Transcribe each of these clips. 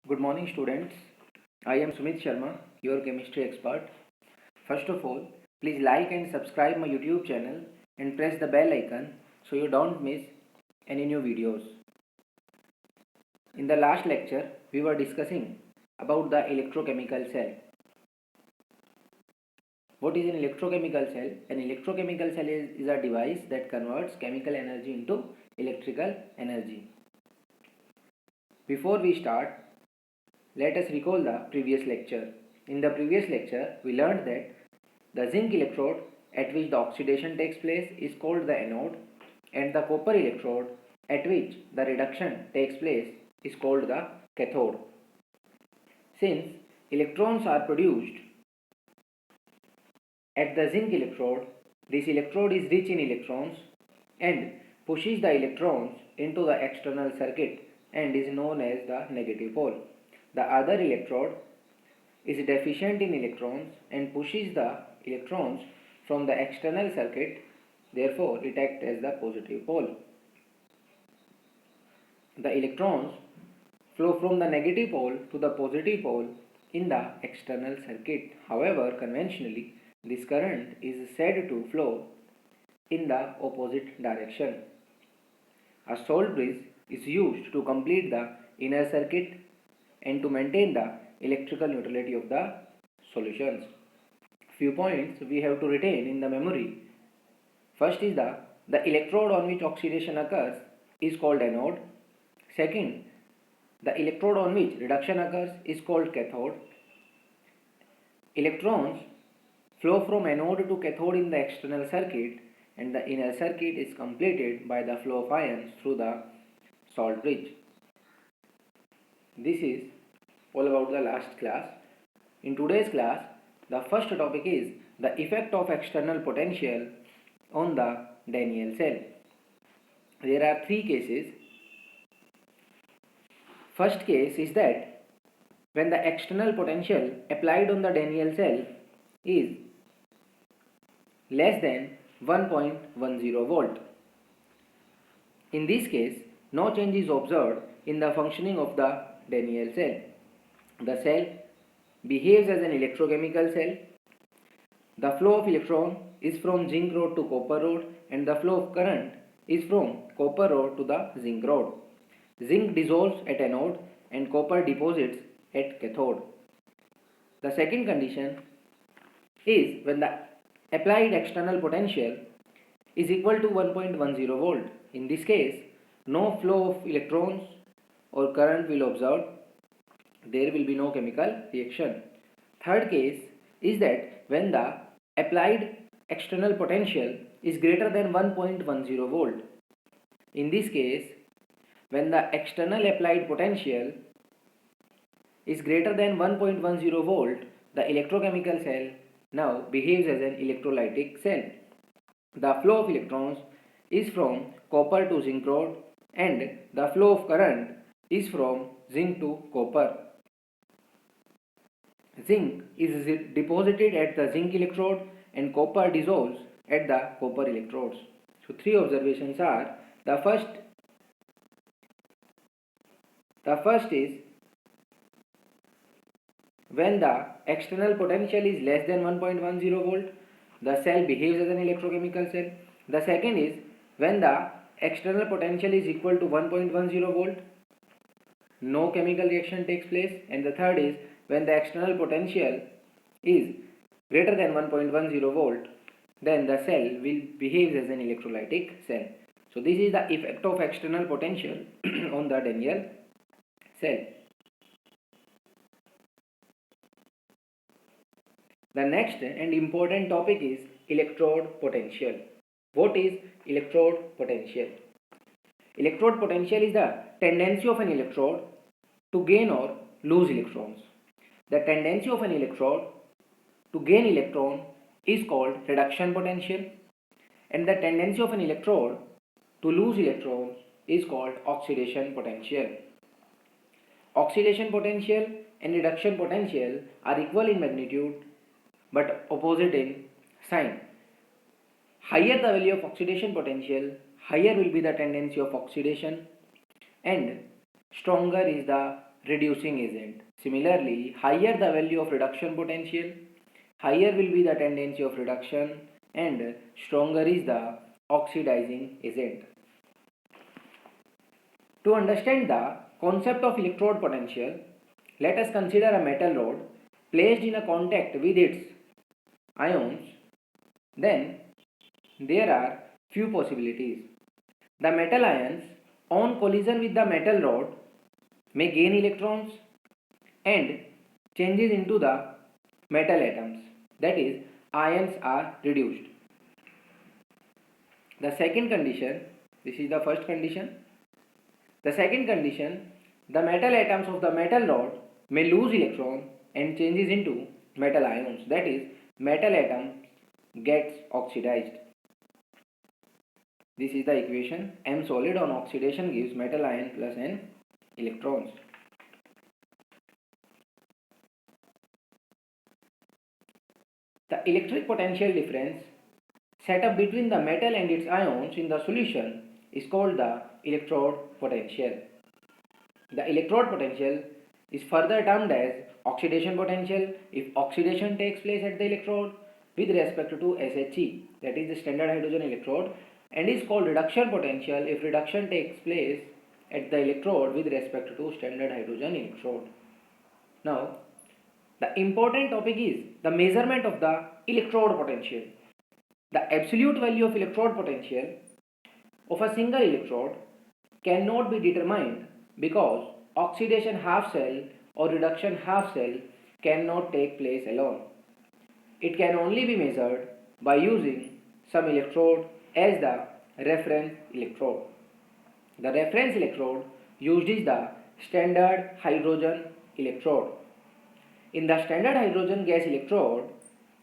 Good morning, students. I am Sumit Sharma, your chemistry expert. First of all, please like and subscribe my YouTube channel and press the bell icon so you don't miss any new videos. In the last lecture, we were discussing about the electrochemical cell. What is an electrochemical cell? An electrochemical cell is a device that converts chemical energy into electrical energy. Before we start, let us recall the previous lecture. In the previous lecture, we learned that the zinc electrode at which the oxidation takes place is called the anode, and the copper electrode at which the reduction takes place is called the cathode. Since electrons are produced at the zinc electrode, this electrode is rich in electrons and pushes the electrons into the external circuit and is known as the negative pole. The other electrode is deficient in electrons and pushes the electrons from the external circuit, therefore it acts as the positive pole. The electrons flow from the negative pole to the positive pole in the external circuit. However, conventionally, this current is said to flow in the opposite direction. A salt bridge is used to complete the inner circuit and to maintain the electrical neutrality of the solutions. Few points we have to retain in the memory. First is the electrode on which oxidation occurs is called anode. Second, the electrode on which reduction occurs is called cathode. Electrons flow from anode to cathode in the external circuit, and the inner circuit is completed by the flow of ions through the salt bridge. This is all about the last class. In today's class, the first topic is the effect of external potential on the Daniell cell. There are three cases. First case is that when the external potential applied on the Daniell cell is less than 1.10 volt. In this case, no change is observed in the functioning of the Daniell cell. The cell behaves as an electrochemical cell. The flow of electron is from zinc rod to copper rod, and the flow of current is from copper rod to the zinc rod. Zinc dissolves at anode and copper deposits at cathode. The second condition is when the applied external potential is equal to 1.10 volt. In this case, no flow of electrons or current will observe. There will be no chemical reaction. Third case is that when the applied external potential is greater than 1.10 volt. In this case, when the external applied potential is greater than 1.10 volt, the electrochemical cell now behaves as an electrolytic cell. The flow of electrons is from copper to zinc rod, and the flow of current is from zinc to copper. Zinc is deposited at the zinc electrode and copper dissolves at the copper electrodes. So three observations are: the first is when the external potential is less than 1.10 volt, the cell behaves as an electrochemical cell. The second is when the external potential is equal to 1.10 volt, no chemical reaction takes place. And the third is when the external potential is greater than 1.10 volt, then the cell will behave as an electrolytic cell. So this is the effect of external potential on the Daniell cell. The next and important topic is electrode potential. What is electrode potential? Electrode potential is the tendency of an electrode to gain or lose electrons. The tendency of an electrode to gain electron is called reduction potential, and the tendency of an electrode to lose electrons is called oxidation potential. Oxidation potential and reduction potential are equal in magnitude but opposite in sign. Higher the value of oxidation potential, higher will be the tendency of oxidation, and stronger is the reducing agent. Similarly, higher the value of reduction potential, higher will be the tendency of reduction and stronger is the oxidizing agent. To understand the concept of electrode potential, let us consider a metal rod placed in a contact with its ions. Then there are few possibilities. The metal ions on collision with the metal rod may gain electrons and changes into the metal atoms, that is ions are reduced. The second condition, this is the first condition. The second condition, the metal atoms of the metal rod may lose electron and changes into metal ions, that is metal atom gets oxidized. This is the equation. M solid on oxidation gives metal ion plus N electrons. The electric potential difference set up between the metal and its ions in the solution is called the electrode potential. The electrode potential is further termed as oxidation potential if oxidation takes place at the electrode with respect to SHE, that is the standard hydrogen electrode, and is called reduction potential if reduction takes place at the electrode with respect to standard hydrogen electrode. Now, the important topic is the measurement of the electrode potential. The absolute value of electrode potential of a single electrode cannot be determined because oxidation half cell or reduction half cell cannot take place alone. It can only be measured by using some electrode as the reference electrode. The reference electrode used is the standard hydrogen electrode. In the standard hydrogen gas electrode,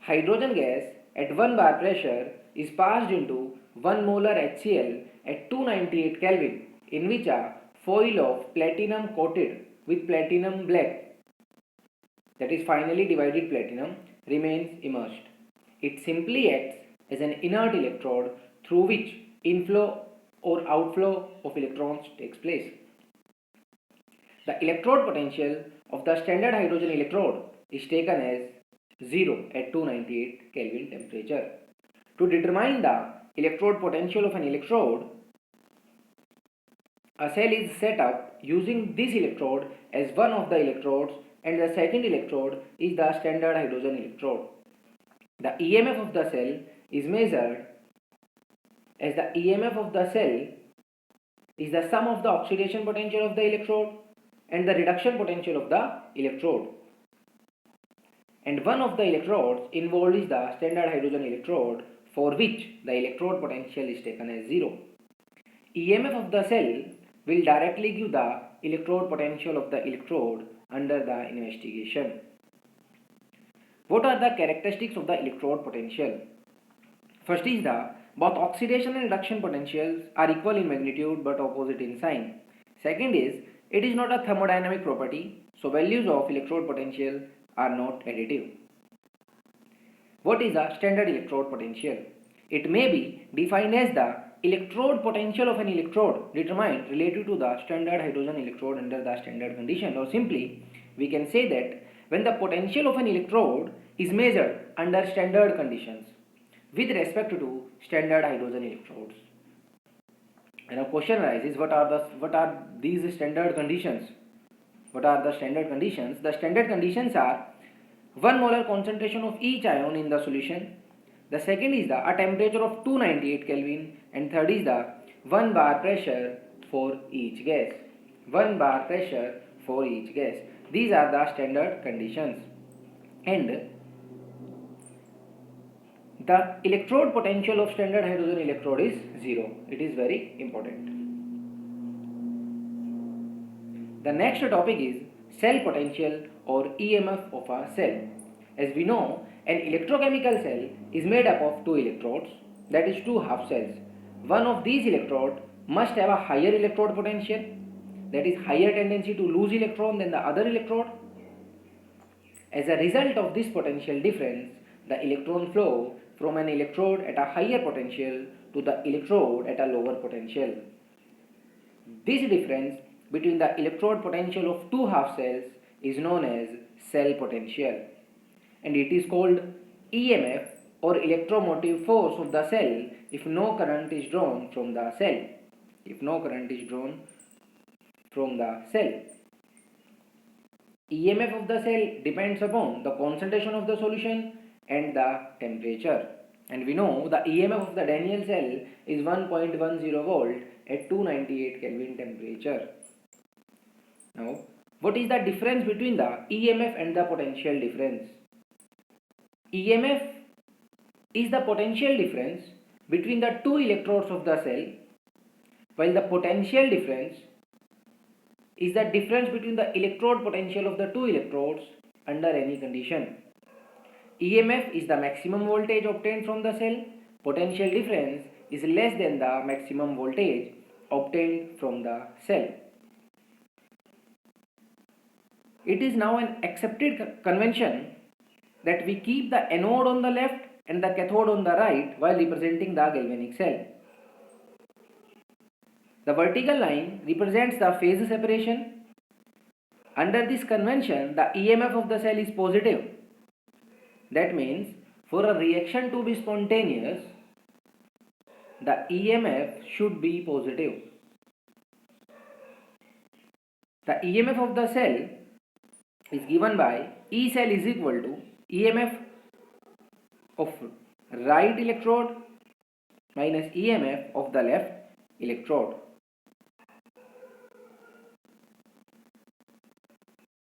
hydrogen gas at 1 bar pressure is passed into 1 molar HCl at 298 Kelvin, in which a foil of platinum coated with platinum black, that is finally divided platinum, remains immersed. It simply acts as an inert electrode through which inflow or outflow of electrons takes place. The electrode potential of the standard hydrogen electrode is taken as 0 at 298 Kelvin temperature. To determine the electrode potential of an electrode, a cell is set up using this electrode as one of the electrodes and the second electrode is the standard hydrogen electrode. The EMF of the cell is measured as the EMF of the cell is the sum of the oxidation potential of the electrode and the reduction potential of the electrode. And one of the electrodes involved is the standard hydrogen electrode, for which the electrode potential is taken as 0. EMF of the cell will directly give the electrode potential of the electrode under the investigation. What are the characteristics of the electrode potential? First is the both oxidation and reduction potentials are equal in magnitude but opposite in sign. Second is it is not a thermodynamic property, so values of electrode potential are not additive. What is the standard electrode potential? It may be defined as the electrode potential of an electrode determined relative to the standard hydrogen electrode under the standard condition, or simply we can say that when the potential of an electrode is measured under standard conditions with respect to standard hydrogen electrodes. And a question arises, what are these standard conditions? What are the standard conditions? The standard conditions are 1 molar concentration of each ion in the solution. The second is a temperature of 298 Kelvin, and third is the 1 bar pressure for each gas. 1 bar pressure for each gas. These are the standard conditions. And the electrode potential of standard hydrogen electrode is 0. It is very important. The next topic is cell potential or EMF of a cell. As we know, an electrochemical cell is made up of 2 electrodes, that is 2 half cells. One of these electrodes must have a higher electrode potential, that is higher tendency to lose electron than the other electrode. As a result of this potential difference, the electron flow from an electrode at a higher potential to the electrode at a lower potential. This difference between the electrode potential of two half cells is known as cell potential, and it is called EMF or electromotive force of the cell if no current is drawn from the cell. If no current is drawn from the cell. EMF of the cell depends upon the concentration of the solution and the temperature. And we know the EMF of the Daniell cell is 1.10 volt at 298 Kelvin temperature. Now, what is the difference between the EMF and the potential difference? EMF is the potential difference between the two electrodes of the cell, while the potential difference is the difference between the electrode potential of the two electrodes under any condition. EMF is the maximum voltage obtained from the cell. Potential difference is less than the maximum voltage obtained from the cell. It is now an accepted convention that we keep the anode on the left and the cathode on the right while representing the galvanic cell. The vertical line represents the phase separation. Under this convention, the EMF of the cell is positive. That means for a reaction to be spontaneous, the EMF should be positive. The EMF of the cell is given by E cell is equal to EMF of right electrode minus EMF of the left electrode.